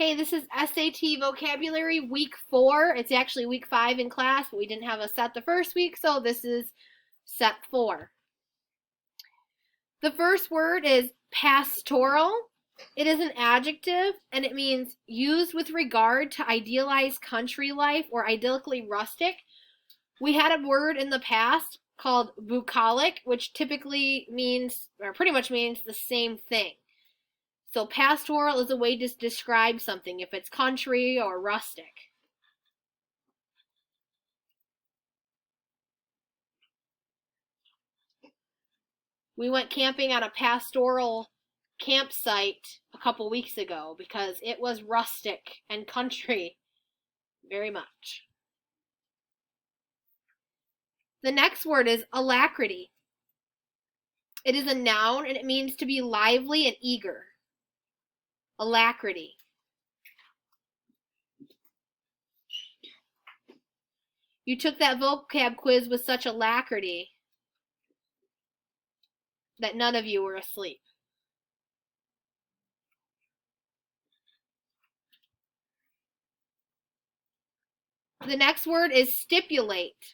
Okay, this is SAT vocabulary week 4. It's actually week 5 in class, but we didn't have a set the first week, so this is set 4. The first word is pastoral. It is an adjective, and it means used with regard to idealized country life or idyllically rustic. We had a word in the past called bucolic, which typically means, or pretty much means, the same thing. So pastoral is a way to describe something, if it's country or rustic. We went camping on a pastoral campsite a couple weeks ago because it was rustic and country very much. The next word is alacrity. It is a noun and it means to be lively and eager. Alacrity. You took that vocab quiz with such alacrity that none of you were asleep. The next word is stipulate.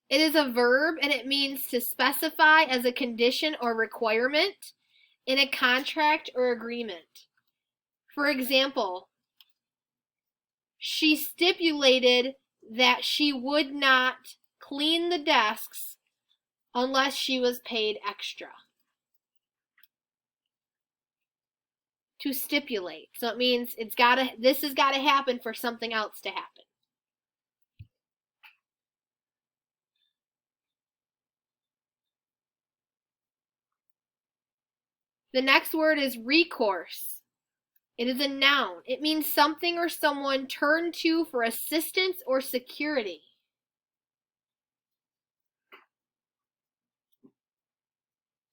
It is a verb and it means to specify as a condition or requirement in a contract or agreement. For example, she stipulated that she would not clean the desks unless she was paid extra. To stipulate. So it means this has got to happen for something else to happen. The next word is recourse. It is a noun. It means something or someone turned to for assistance or security.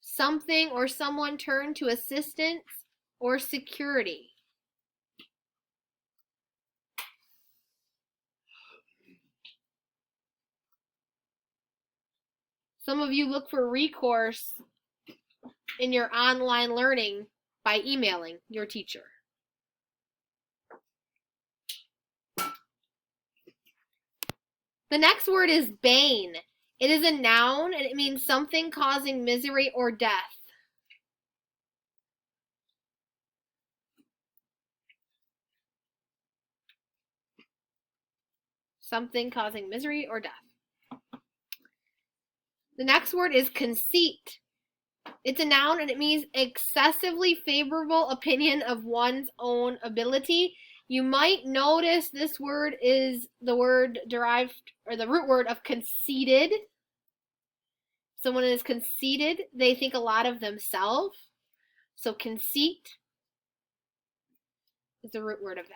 Something or someone turned to assistance or security. Some of you look for recourse in your online learning by emailing your teacher. The next word is bane. It is a noun and it means something causing misery or death. Something causing misery or death. The next word is conceit. It's a noun and it means excessively favorable opinion of one's own ability. You might notice this word is the word derived, or the root word of conceited. Someone is conceited, they think a lot of themselves. So conceit is the root word of that.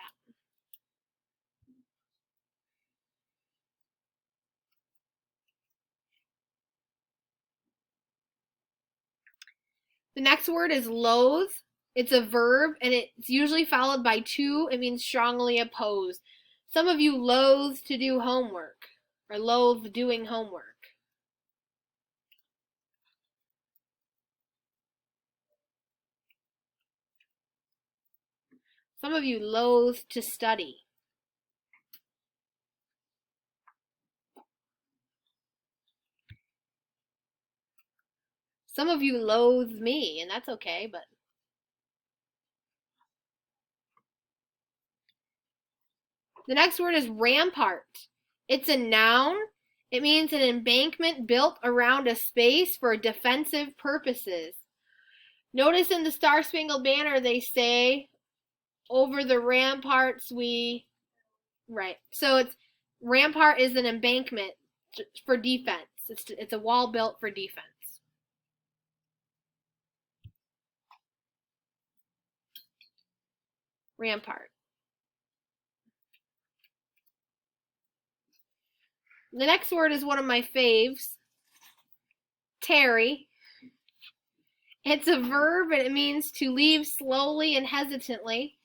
The next word is loathe. It's a verb and it's usually followed by to. It means strongly opposed. Some of you loathe to do homework or loathe doing homework. Some of you loathe to study. Some of you loathe me, and that's okay, but the next word is rampart. It's a noun. It means an embankment built around a space for defensive purposes. Notice in the Star Spangled Banner they say, over the ramparts we... Right. So it's rampart is an embankment for defense. It's a wall built for defense. Rampart. The next word is one of my faves. Tarry. It's a verb and it means to leave slowly and hesitantly.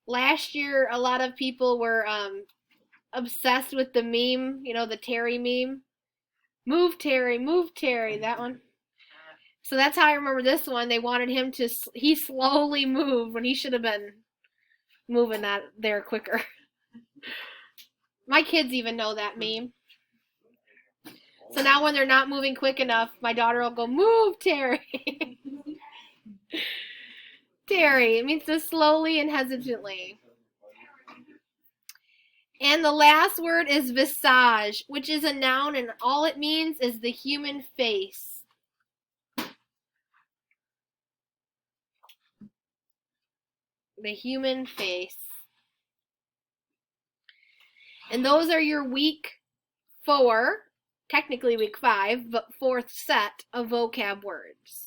Last year, a lot of people were obsessed with the meme, you know, the Terry meme. Move Terry, that one. So that's how I remember this one. They wanted him to, he slowly moved when he should have been moving that there quicker. My kids even know that meme. So now when they're not moving quick enough, my daughter will go, move, Terry. Terry, it means to slowly and hesitantly. And the last word is visage, which is a noun, and all it means is the human face. The human face. And those are your week 4, technically week 5, but 4th set of vocab words.